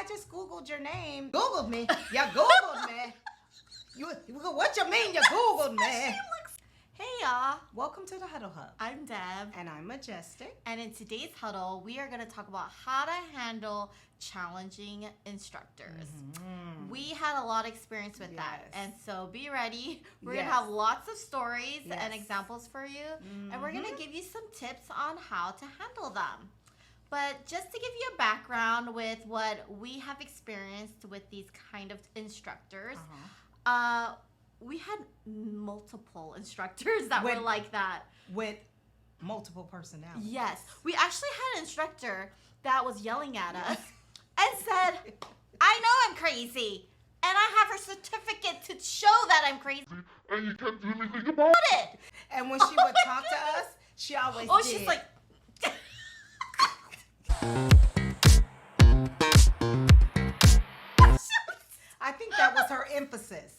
just Googled your name. Googled me. You Googled me. What you mean you Googled me? Hey y'all, Welcome to the Huddle Hub. I'm Deb. And I'm Majestic. And in today's huddle, we are going to talk about how to handle challenging instructors. Mm-hmm. We had a lot of experience with that. And so be ready. We're going to Yes. have lots of stories Yes. and examples for you. Mm-hmm. And we're going to give you some tips on how to handle them. But just to give you a background with what we have experienced with these kind of instructors, we had multiple instructors that were like that. With multiple personalities. Yes. We actually had an instructor that was yelling at us and said, I know I'm crazy, and I have her certificate to show that I'm crazy, and you can't do anything about it. And when she would talk to us, she always did. She's like... I think that was her emphasis.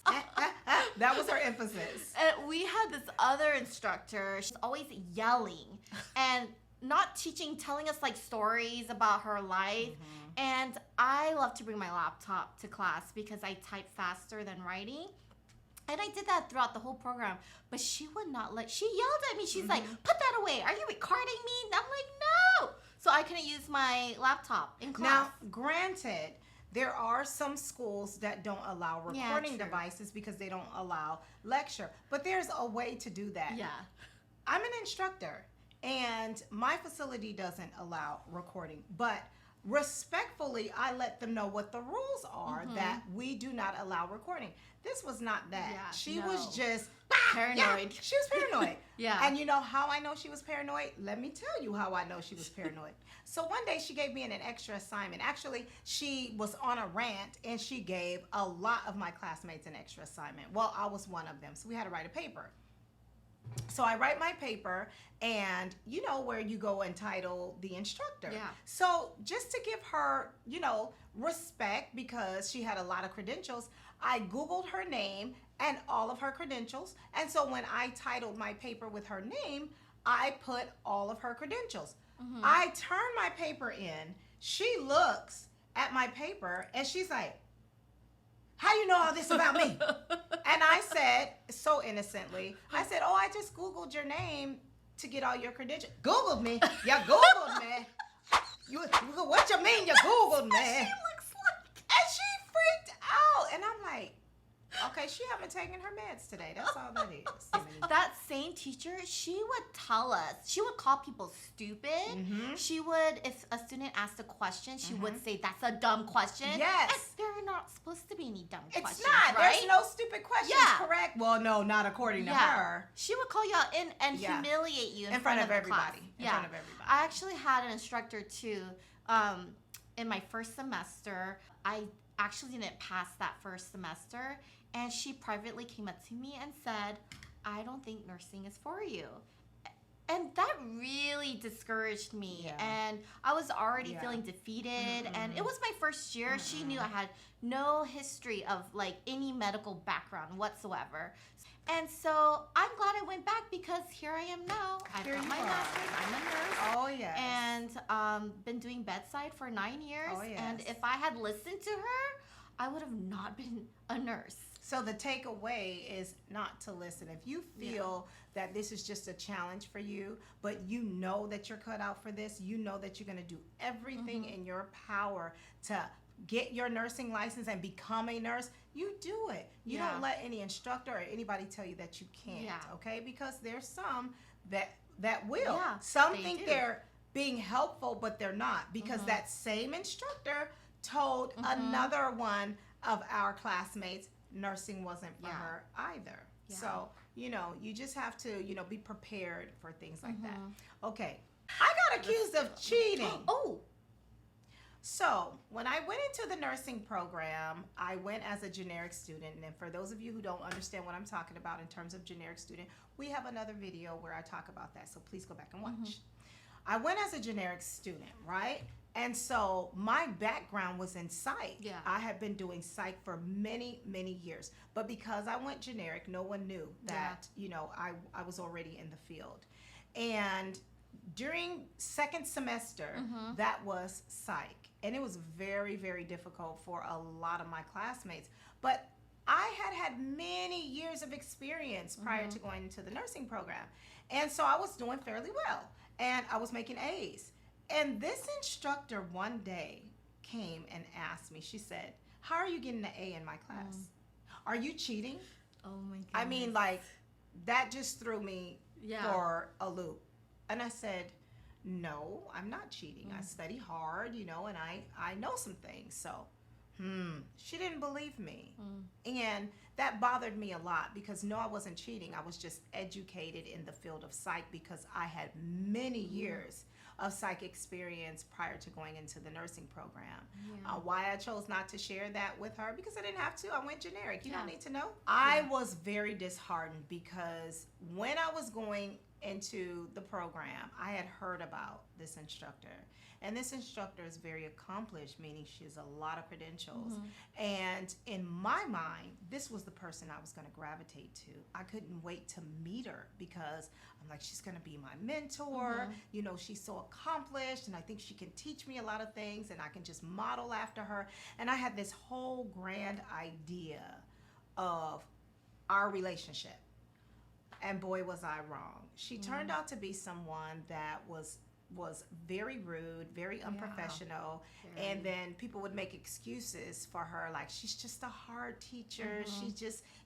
That was her emphasis. And we had this other instructor. She's always yelling and not teaching, telling us like stories about her life. Mm-hmm. And I love to bring my laptop to class because I type faster than writing. And I did that throughout the whole program. But she would not she yelled at me. She's like, put that away. Are you recording me? And I'm like, no. So I couldn't use my laptop in class. Now, granted, there are some schools that don't allow recording devices because they don't allow lecture. But there's a way to do that. Yeah. I'm an instructor, and my facility doesn't allow recording. But respectfully, I let them know what the rules are, that we do not allow recording. This was not that. Yeah, she was just paranoid. Yeah, she was paranoid. Yeah. And you know how I know she was paranoid? Let me tell you how I know she was paranoid. So one day she gave me an extra assignment. Actually, she was on a rant and she gave a lot of my classmates an extra assignment. Well, I was one of them. So we had to write a paper. So I write my paper, and you know where you go and title the instructor. Yeah. So just to give her, respect, because she had a lot of credentials, I Googled her name and all of her credentials. And so when I titled my paper with her name, I put all of her credentials. Mm-hmm. I turn my paper in. She looks at my paper and she's like, how you know all this about me? And I said, so innocently, I said, oh, I just Googled your name to get all your credentials. Googled me? You Googled me? What you mean you Googled me? She looks like... And she freaked out. And I'm like, okay, she haven't taken her meds today. That's all that is. That same teacher, she would tell us, she would call people stupid. Mm-hmm. She would, if a student asked a question, she would say, that's a dumb question. Yes. And there are not supposed to be any dumb questions, It's not. right? There's no stupid questions, correct? Well, no, not according to her. She would call you out and humiliate you in front of everybody. In front of everybody. I actually had an instructor too. In my first semester, I actually didn't pass that first semester. And she privately came up to me and said, I don't think nursing is for you. And that really discouraged me. Yeah. And I was already feeling defeated. Mm-hmm. And it was my first year. Mm-hmm. She knew I had no history of like any medical background whatsoever. And so I'm glad I went back because here I am now. I've got my master's. I'm a nurse. Oh, yes. And been doing bedside for 9 years. Oh, yes. And if I had listened to her, I would have not been a nurse. So the takeaway is not to listen. If you feel that this is just a challenge for you, but you know that you're cut out for this, you know that you're going to do everything in your power to get your nursing license and become a nurse, you do it. You don't let any instructor or anybody tell you that you can't, okay? Because there's some that will. Yeah, some think they're being helpful, but they're not, because that same instructor told another one of our classmates nursing wasn't for her either. Yeah. So, you just have to, be prepared for things like that. Okay. I got accused of cheating. Oh. So, when I went into the nursing program, I went as a generic student. And for those of you who don't understand what I'm talking about in terms of generic student, we have another video where I talk about that. So, please go back and watch. I went as a generic student, right? And so my background was in psych. Yeah. I had been doing psych for many, many years. But because I went generic, no one knew that, I was already in the field. And during second semester, that was psych. And it was very, very difficult for a lot of my classmates. But I had had many years of experience prior to going into the nursing program. And so I was doing fairly well. And I was making A's. And this instructor one day came and asked me, she said, "How are you getting an A in my class? Are you cheating?" Oh my goodness. I mean, like, that just threw me Yeah. for a loop. And I said, "No, I'm not cheating. I study hard, you know, and I know some things." So, she didn't believe me. And that bothered me a lot because no, I wasn't cheating. I was just educated in the field of psych because I had many years of psych experience prior to going into the nursing program. Why I chose not to share that with her, because I didn't have to. I went generic. You don't need to know. I was very disheartened because when I was going into the program, I had heard about this instructor. And this instructor is very accomplished, meaning she has a lot of credentials. And in my mind, this was the person I was going to gravitate to. I couldn't wait to meet her because I'm like, she's going to be my mentor. You know, she's so accomplished, and I think she can teach me a lot of things, and I can just model after her. And I had this whole grand idea of our relationship. And boy, was I wrong. She turned out to be someone that was very rude, very unprofessional, and then people would make excuses for her, like, she's just a hard teacher.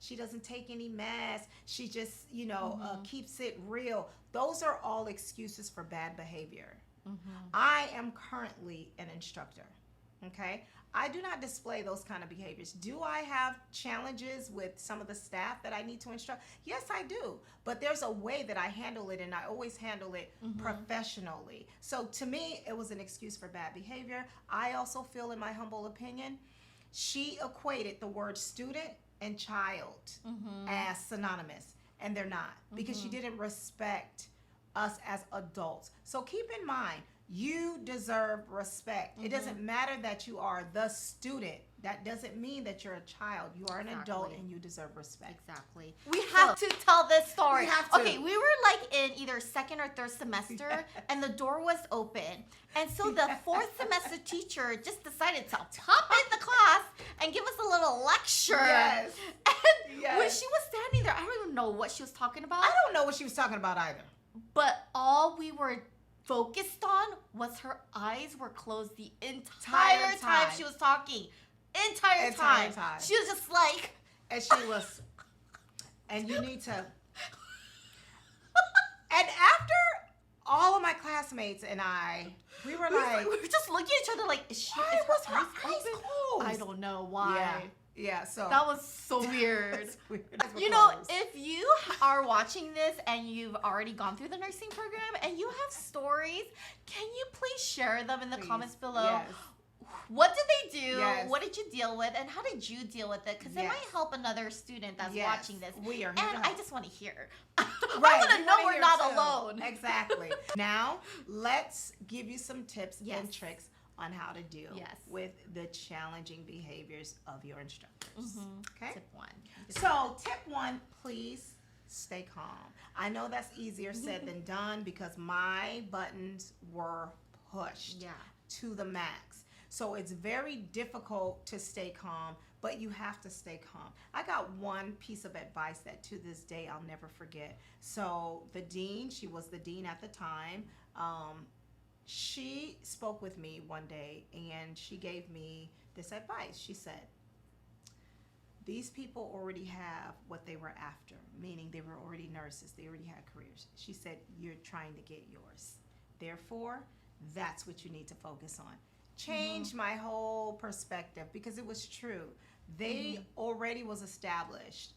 She doesn't take any mess. She just, you know, keeps it real. Those are all excuses for bad behavior. I am currently an instructor. Okay, I do not display those kind of behaviors. Do I have challenges with some of the staff that I need to instruct? Yes, I do. But there's a way that I handle it, and I always handle it professionally. So to me, it was an excuse for bad behavior. I also feel, in my humble opinion, she equated the word student and child as synonymous, and they're not, because she didn't respect us as adults. So keep in mind, you deserve respect. It doesn't matter that you are the student. That doesn't mean that you're a child. You are an adult, and you deserve respect. Exactly. We have to tell this story. We have to. Okay, we were like in either second or third semester, and the door was open. And so the fourth semester teacher just decided to pop in the class and give us a little lecture. Yes. And when she was standing there, I don't even know what she was talking about. I don't know what she was talking about either. But all we were focused on was her eyes were closed the entire time she was talking. Entire time. She was just like, and she was, and you need to, and after all of my classmates and we were like, we were just looking at each other like, is why was her eyes closed? I don't know why. Yeah, so that was so weird. That's weird. You know, if you are watching this and you've already gone through the nursing program and you have stories, can you please share them in the comments below? Yes. What did they do? Yes. What did you deal with? And how did you deal with it? Because it might help another student that's watching this. We are here and to I help. just want to hear. Right, I want to know we're not too. alone. Exactly. Now, let's give you some tips and tricks on how to deal with the challenging behaviors of your instructors. Okay? Tip 1. So, tip 1, please stay calm. I know that's easier said than done because my buttons were pushed to the max. So it's very difficult to stay calm, but you have to stay calm. I got one piece of advice that to this day I'll never forget. So the dean, she was the dean at the time, she spoke with me one day and she gave me this advice. She said, these people already have what they were after, meaning they were already nurses, they already had careers. She said, you're trying to get yours. Therefore, that's what you need to focus on. Changed my whole perspective because it was true. They already was established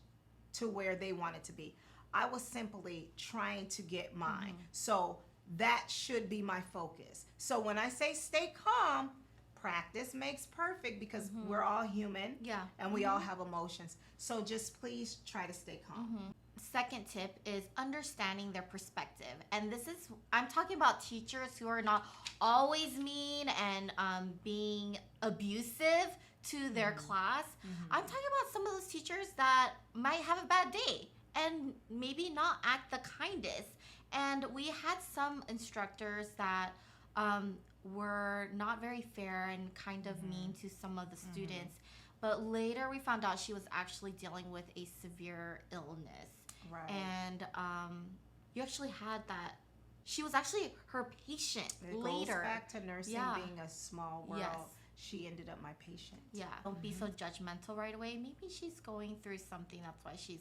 to where they wanted to be. I was simply trying to get mine. So that should be my focus. So when I say stay calm, practice makes perfect because we're all human and we all have emotions. So just please try to stay calm. Second tip is understanding their perspective. And this is, I'm talking about teachers who are not always mean and being abusive to their class. I'm talking about some of those teachers that might have a bad day and maybe not act the kindest. And we had some instructors that were not very fair and kind of mean to some of the students. But later we found out she was actually dealing with a severe illness. Right. And you actually had that. She was actually her patient It later. goes back to nursing Yeah. being a small world. Yes. She ended up my patient. Yeah. Don't be so judgmental right away. Maybe she's going through something. That's why she's,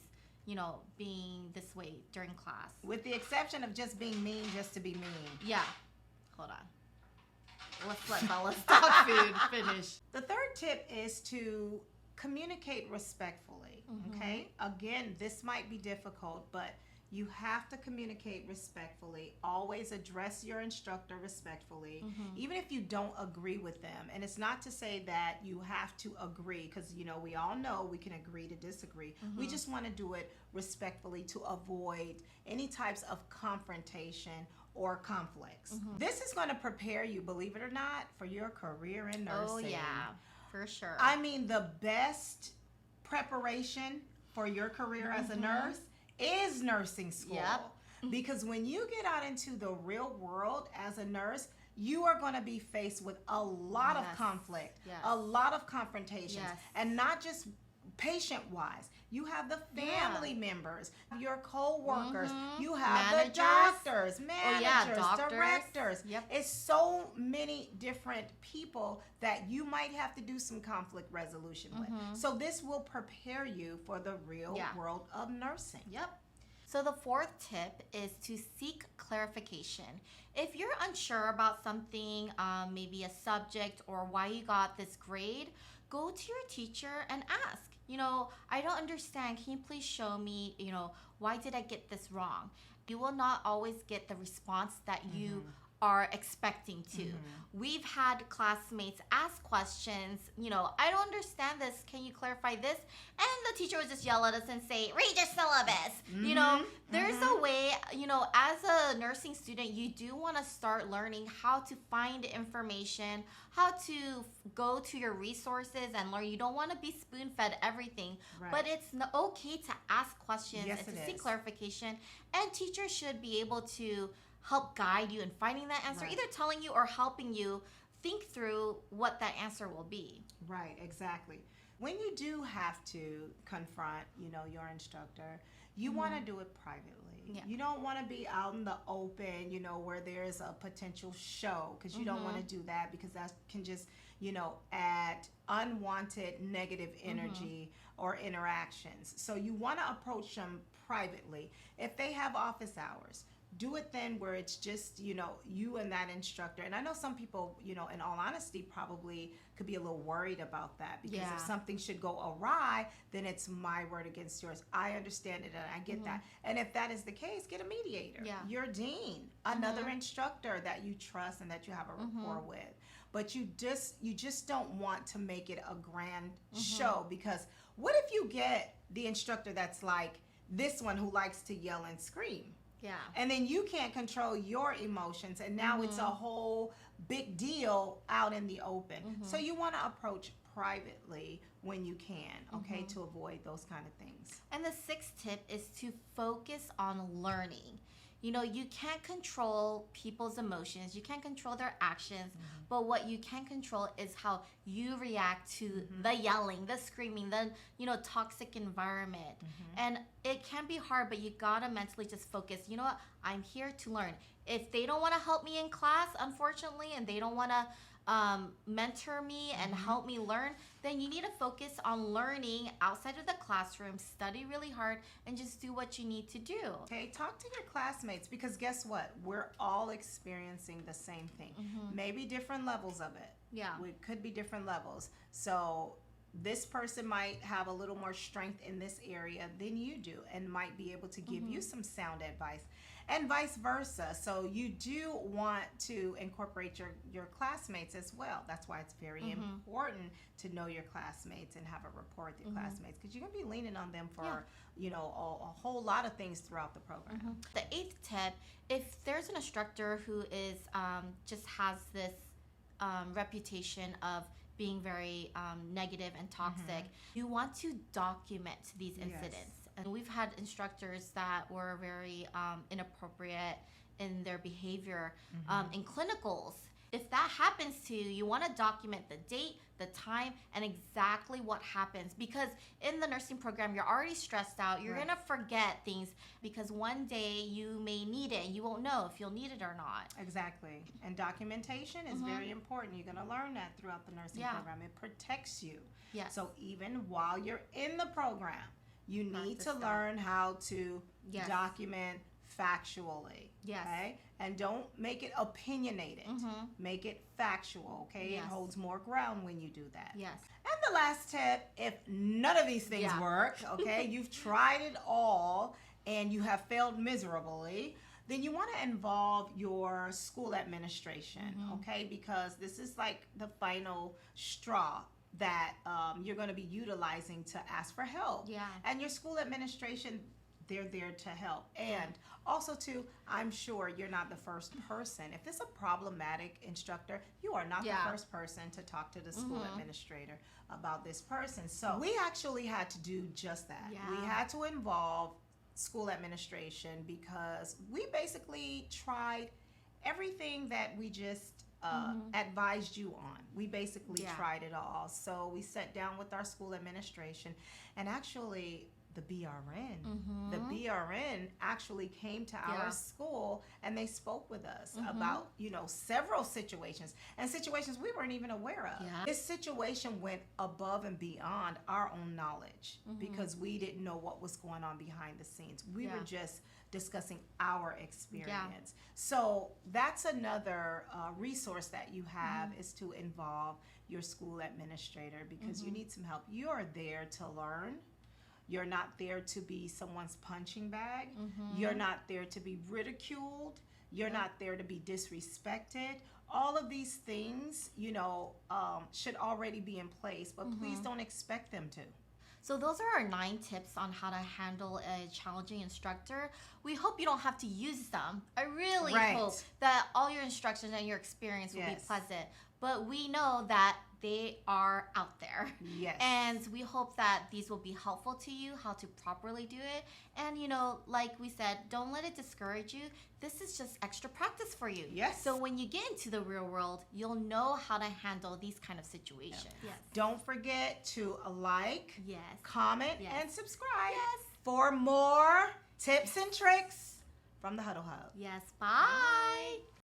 being this way during class. With the exception of just being mean just to be mean. Yeah. Hold on. Let's let Bella's dog food finish. The third tip is to communicate respectfully. Okay? Again, this might be difficult, but you have to communicate respectfully. Always address your instructor respectfully, even if you don't agree with them. And it's not to say that you have to agree, because we all know we can agree to disagree. We just want to do it respectfully to avoid any types of confrontation or conflicts. This is going to prepare you, believe it or not, for your career in nursing. Oh, yeah. For sure. I mean, the best preparation for your career as a nurse is nursing school. Yep. Because when you get out into the real world as a nurse, you are going to be faced with a lot of conflict, a lot of confrontations, and not just patient-wise. You have the family members, your co-workers, you have Managers. the doctors, managers, Doctors. directors. Yep. It's so many different people that you might have to do some conflict resolution with. So this will prepare you for the real world of nursing. Yep. So the fourth tip is to seek clarification. If you're unsure about something, maybe a subject or why you got this grade, go to your teacher and ask. I don't understand. Can you please show me, why did I get this wrong? You will not always get the response that you are expecting to. We've had classmates ask questions, I don't understand this. Can you clarify this? And the teacher would just yell at us and say, read your syllabus. There's a way, as a nursing student, you do want to start learning how to find information, how to go to your resources and learn. You don't want to be spoon-fed everything, but it's okay to ask questions and to seek clarification. And teachers should be able to help guide you in finding that answer, either telling you or helping you think through what that answer will be. Right, exactly. When you do have to confront, your instructor, you want to do it privately. Yeah. You don't want to be out in the open, where there's a potential show, because you don't want to do that, because that can just, add unwanted negative energy or interactions. So you want to approach them privately. If they have office hours, do it then where it's just, you and that instructor. And I know some people, in all honesty, probably could be a little worried about that, because if something should go awry, then it's my word against yours. I understand it and I get that. And if that is the case, get a mediator, your dean, another instructor that you trust and that you have a rapport with. But you just don't want to make it a grand show, because what if you get the instructor that's like this one who likes to yell and scream? Yeah. And then you can't control your emotions, and now it's a whole big deal out in the open. So you want to approach privately when you can, okay, to avoid those kind of things. And the sixth tip is to focus on learning. You can't control people's emotions. You can't control their actions. But what you can control is how you react to the yelling, the screaming, the, toxic environment. And it can be hard, but you gotta mentally just focus. You know what? I'm here to learn. If they don't want to help me in class, unfortunately, and they don't want to mentor me and help me learn, then you need to focus on learning outside of the classroom, study really hard, and just do what you need to do. Okay, talk to your classmates, because guess what? We're all experiencing the same thing. Maybe different levels of it. Yeah. It could be different levels. So this person might have a little more strength in this area than you do, and might be able to give you some sound advice, and vice versa. So you do want to incorporate your classmates as well. That's why it's very important to know your classmates and have a rapport with your classmates, because you're going to be leaning on them for a whole lot of things throughout the program. The eighth tip, if there's an instructor who is just has this reputation of being very negative and toxic, you want to document these incidents. And we've had instructors that were very inappropriate in their behavior in clinicals. if that happens to you, you want to document the date, the time, and exactly what happens. Because in the nursing program, you're already stressed out. You're Right. going to forget things because one day you may need it and you won't know if you'll need it or not. Exactly. And documentation is very important. You're going to learn that throughout the nursing Yeah. program. It protects you. Yes. So even while you're in the program, you need Practice to that. learn how to Yes. document factually. Yes. Okay? And don't make it opinionated. Make it factual, okay? Yes. It holds more ground when you do that. Yes. And the last tip, if none of these things Yeah. work, okay, you've tried it all and you have failed miserably, then you want to involve your school administration, okay? Because this is like the final straw that you're going to be utilizing to ask for help. Yeah. And your school administration, they're there to help. And also, too, I'm sure you're not the first person. If it's a problematic instructor, you are not Yeah. the first person to talk to the school administrator about this person. So we actually had to do just that. Yeah. We had to involve school administration because we basically tried everything that we just advised you on. We basically Yeah. tried it all. So we sat down with our school administration, and actually the BRN actually came to our Yeah. school and they spoke with us about, several situations and situations we weren't even aware of. Yeah. This situation went above and beyond our own knowledge because we didn't know what was going on behind the scenes. We were just discussing our experience. So that's another resource that you have is to involve your school administrator because you need some help. You are there to learn. You're not there to be someone's punching bag. You're not there to be ridiculed. You're not there to be disrespected. All of these things, should already be in place, but please don't expect them to. So those are our 9 tips on how to handle a challenging instructor. We hope you don't have to use them. I really Right. hope that all your instructions and your experience will be Yes. pleasant. But we know that they are out there. Yes. And we hope that these will be helpful to you, how to properly do it. And, like we said, don't let it discourage you. This is just extra practice for you. Yes. So when you get into the real world, you'll know how to handle these kind of situations. Yes. Don't forget to like, Yes. comment, Yes. and subscribe Yes. for more tips and tricks from the Huddle Hub. Yes. Bye.